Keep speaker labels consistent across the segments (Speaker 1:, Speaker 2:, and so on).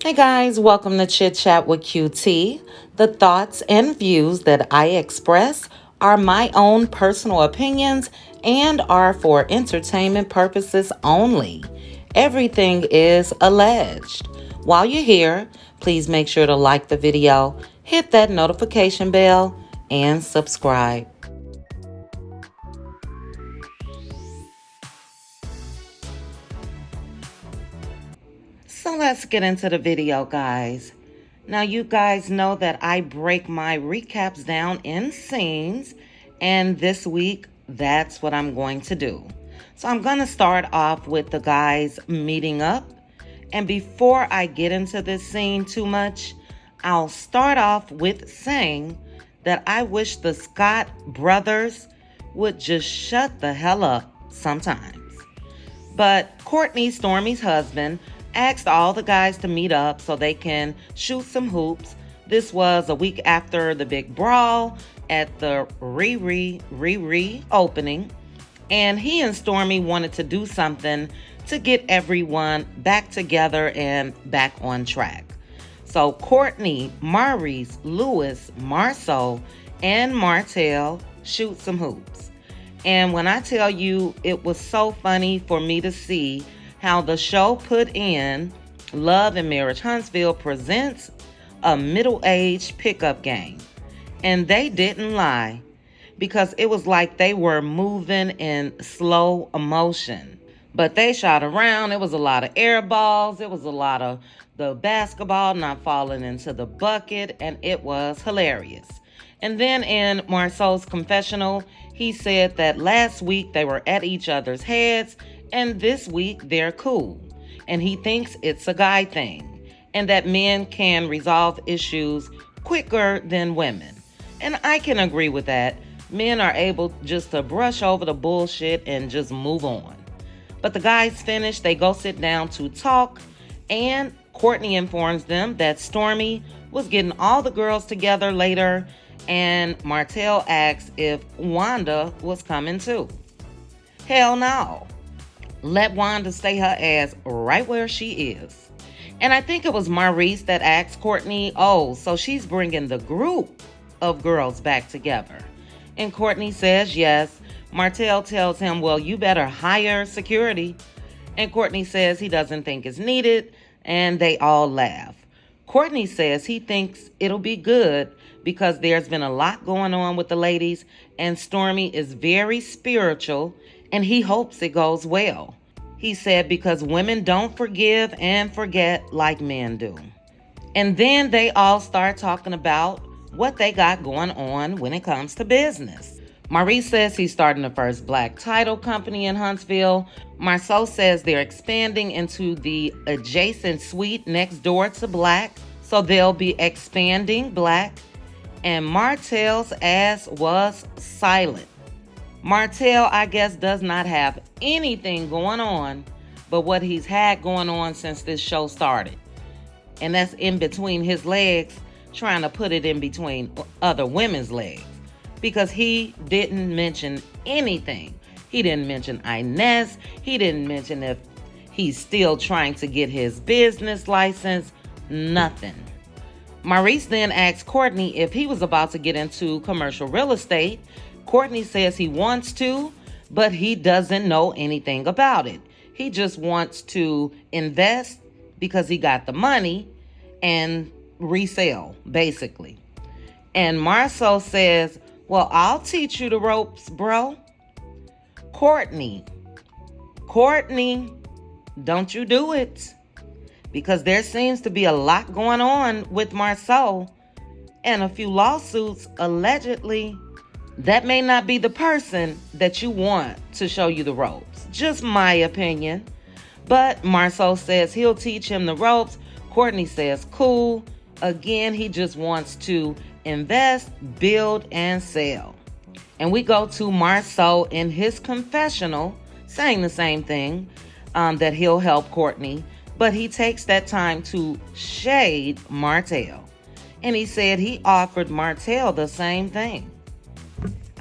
Speaker 1: Hey guys, welcome to Chit Chat with QT. The thoughts and views that I express are my own personal opinions and are for entertainment purposes only. Everything is alleged. While you're here, please make sure to like the video, hit that notification bell, and subscribe. So let's get into the video, guys. Now, you guys know that I break my recaps down in scenes, and this week, that's what I'm going to do. So, I'm going to start off with the guys meeting up. And before I get into this scene too much, I'll start off with saying that I wish the Scott brothers would just shut the hell up sometimes. But Courtney, Stormy's husband, asked all the guys to meet up so they can shoot some hoops. This was a week after the big brawl at the Riri opening. And he and Stormy wanted to do something to get everyone back together and back on track. So Courtney, Maurice, Lewis, Marsau, and Martell shoot some hoops. And when I tell you, it was so funny for me to see how the show put in Love and Marriage Huntsville presents a middle-aged pickup game. And they didn't lie, because it was like they were moving in slow motion. But they shot around. It was a lot of air balls. It was a lot of the basketball not falling into the bucket, and it was hilarious. And then in Marsau's confessional, he said that last week they were at each other's heads, and this week they're cool. And he thinks it's a guy thing, and that men can resolve issues quicker than women. And I can agree with that. Men are able just to brush over the bullshit and just move on. But the guys finish, they go sit down to talk, and Courtney informs them that Stormy was getting all the girls together later, and Martell asks if Wanda was coming too. Hell no. Let Wanda stay her ass right where she is. And I think it was Maurice that asked Courtney, oh, so she's bringing the group of girls back together. And Courtney says yes. Martell tells him, well, you better hire security. And Courtney says he doesn't think it's needed, and they all laugh. Courtney says he thinks it'll be good because there's been a lot going on with the ladies, and Stormy is very spiritual, and he hopes it goes well. He said because women don't forgive and forget like men do. And then they all start talking about what they got going on when it comes to business. Maurice says he's starting the first black title company in Huntsville. Marsau says they're expanding into the adjacent suite next door to black, so they'll be expanding black. And Martell's ass was silent. Martell, I guess, does not have anything going on but what he's had going on since this show started. And that's in between his legs, trying to put it in between other women's legs. Because he didn't mention anything. He didn't mention Inez. He didn't mention if he's still trying to get his business license. Nothing. Maurice then asked Courtney if he was about to get into commercial real estate. Courtney says he wants to, but he doesn't know anything about it. He just wants to invest because he got the money and resell, basically. And Marsau says, well, I'll teach you the ropes, bro. Courtney, don't you do it. Because there seems to be a lot going on with Marsau and a few lawsuits allegedly. That may not be the person that you want to show you the ropes. Just my opinion. But Marsau says he'll teach him the ropes. Courtney says, cool. Again, he just wants to invest, build, and sell. And we go to Marsau in his confessional, saying the same thing, that he'll help Courtney. But he takes that time to shade Martell. And he said he offered Martell the same thing.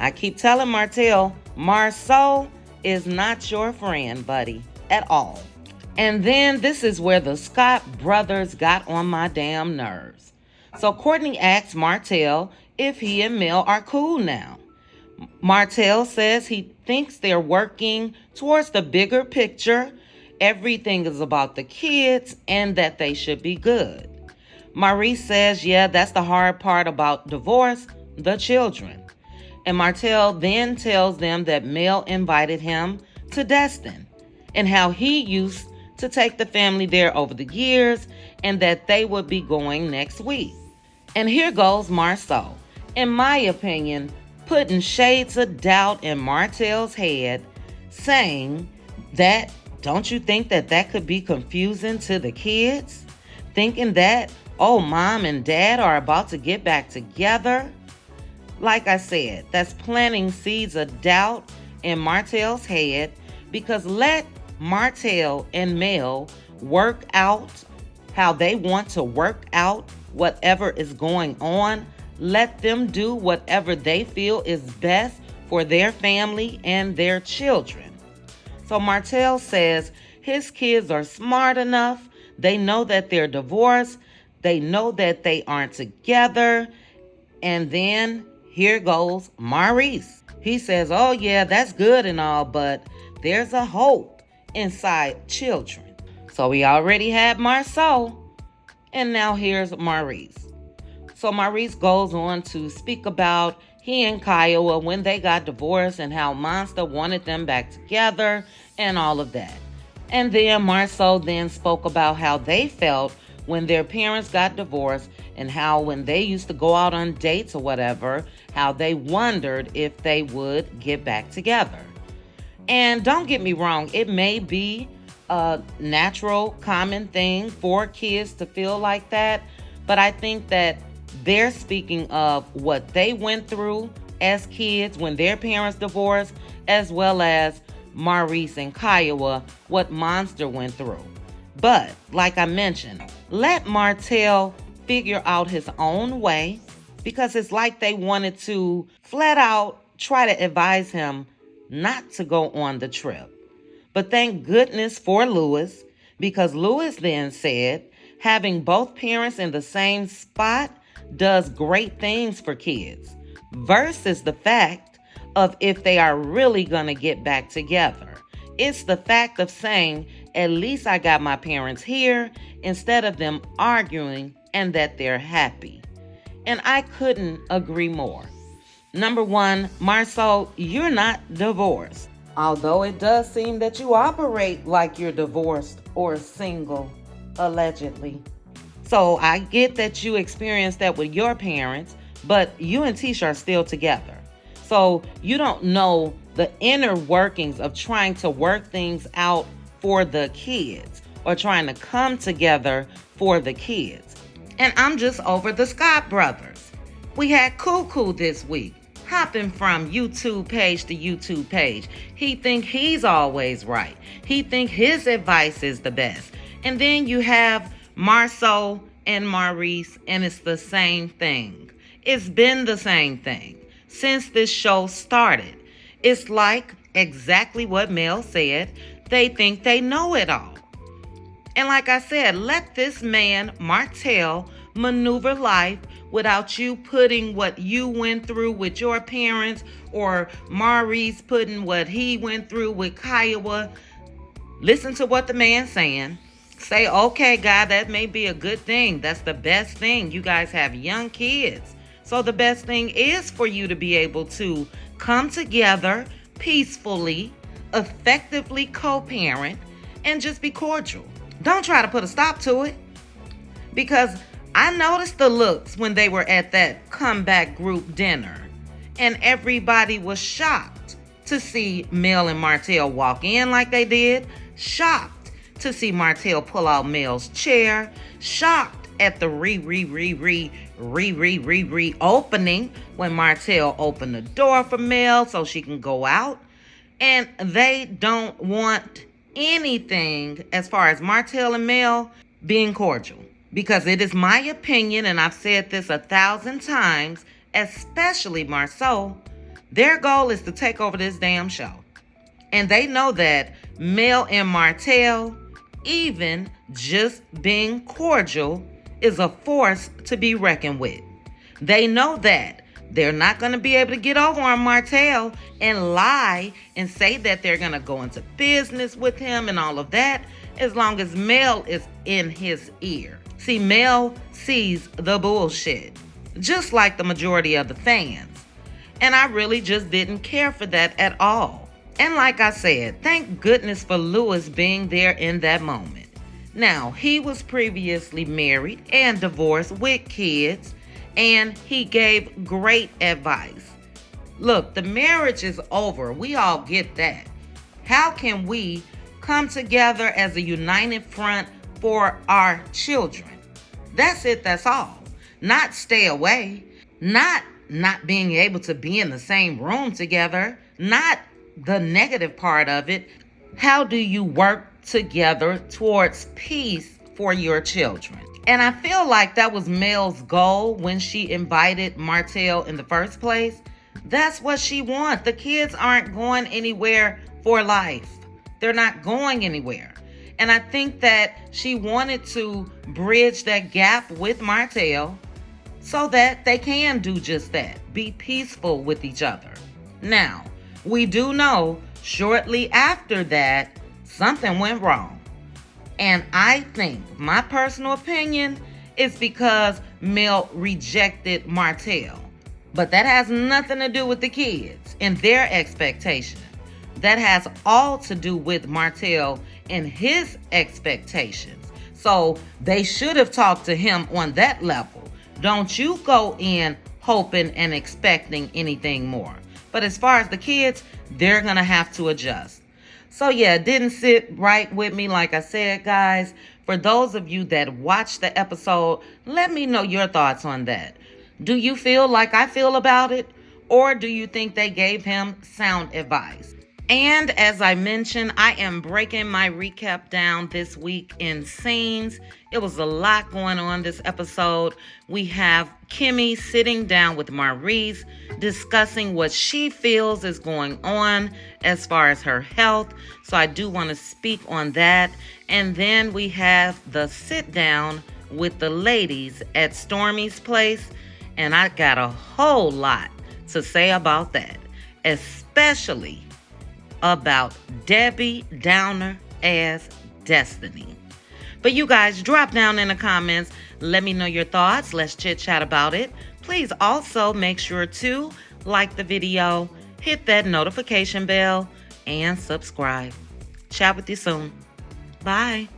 Speaker 1: I keep telling Martell, Marsau is not your friend, buddy, at all. And then this is where the Scott brothers got on my damn nerves. So Courtney asks Martell if he and Mel are cool now. Martell says he thinks they're working towards the bigger picture. Everything is about the kids and that they should be good. Maurice says, yeah, that's the hard part about divorce, the children. And Martell then tells them that Mel invited him to Destin and how he used to take the family there over the years and that they would be going next week. And here goes Marsau, in my opinion, putting shades of doubt in Martell's head, saying that, don't you think that that could be confusing to the kids? Thinking that, oh, mom and dad are about to get back together? Like I said, that's planting seeds of doubt in Martell's head, because let Martell and Mel work out how they want to work out whatever is going on. Let them do whatever they feel is best for their family and their children. So Martell says his kids are smart enough. They know that they're divorced. They know that they aren't together. And then here goes Maurice. He says, oh yeah, that's good and all, but there's a hope inside children. So we already had Marsau, and now here's Maurice. So Maurice goes on to speak about he and Kiowa when they got divorced and how Monster wanted them back together and all of that. And then Marsau then spoke about how they felt when their parents got divorced and how when they used to go out on dates or whatever, how they wondered if they would get back together. And don't get me wrong, it may be a natural, common thing for kids to feel like that, but I think that they're speaking of what they went through as kids when their parents divorced, as well as Maurice and Kiowa, what Monster went through. But, like I mentioned, let Martell figure out his own way, because it's like they wanted to flat out try to advise him not to go on the trip. But thank goodness for Lewis, because Lewis then said having both parents in the same spot does great things for kids, versus the fact of if they are really gonna get back together. It's the fact of saying, at least I got my parents here, instead of them arguing and that they're happy. And I couldn't agree more. Number one, Marsau, you're not divorced. Although it does seem that you operate like you're divorced or single, allegedly. So I get that you experienced that with your parents, but you and Tisha are still together. So you don't know the inner workings of trying to work things out for the kids or trying to come together for the kids. And I'm just over the Scott brothers. We had Cuckoo this week, hopping from YouTube page to YouTube page. He think he's always right. He think his advice is the best. And then you have Marsau and Maurice, and it's the same thing. It's been the same thing since this show started. It's like exactly what Mel said. They think they know it all. And like I said, let this man, Martell, maneuver life without you putting what you went through with your parents, or Maurice putting what he went through with Kiowa. Listen to what the man's saying. Say, okay, God, that may be a good thing. That's the best thing. You guys have young kids. So the best thing is for you to be able to come together peacefully, effectively co-parent, and just be cordial. Don't try to put a stop to it. Because I noticed the looks when they were at that comeback group dinner. And everybody was shocked to see Mel and Martell walk in like they did. Shocked to see Martell pull out Mel's chair. Shocked at the reopening when Martell opened the door for Mel so she can go out. And they don't want anything as far as Martell and Mel being cordial. Because it is my opinion, and I've said this 1,000 times, especially Marsau, their goal is to take over this damn show. And they know that Mel and Martell, even just being cordial is a force to be reckoned with. They know that they're not going to be able to get over on Martell and lie and say that they're going to go into business with him and all of that as long as Mel is in his ear. See, Mel sees the bullshit, just like the majority of the fans. And I really just didn't care for that at all. And like I said, thank goodness for Lewis being there in that moment. Now, he was previously married and divorced with kids, and he gave great advice. Look, the marriage is over. We all get that. How can we come together as a united front for our children? That's it, that's all. Not stay away. Not being able to be in the same room together. Not the negative part of it. How do you work together towards peace for your children? And I feel like that was Mel's goal when she invited Martell in the first place. That's what she wants. The kids aren't going anywhere for life. They're not going anywhere. And I think that she wanted to bridge that gap with Martell so that they can do just that. Be peaceful with each other. Now, we do know shortly after that, something went wrong. And I think, my personal opinion, is because Mel rejected Martell. But that has nothing to do with the kids and their expectation. That has all to do with Martell and his expectations. So they should have talked to him on that level. Don't you go in hoping and expecting anything more. But as far as the kids, they're going to have to adjust. So yeah, it didn't sit right with me, like I said, guys. For those of you that watched the episode, let me know your thoughts on that. Do you feel like I feel about it? Or do you think they gave him sound advice? And as I mentioned, I am breaking my recap down this week in scenes. It was a lot going on this episode. We have Kimmy sitting down with Maurice, discussing what she feels is going on as far as her health. So I do want to speak on that. And then we have the sit down with the ladies at Stormy's place. And I got a whole lot to say about that, especially about Debbie Downer as Destiny. But you guys, drop down in the comments. Let me know your thoughts. Let's chit chat about it. Please also make sure to like the video, hit that notification bell, and subscribe. Chat with you soon. Bye.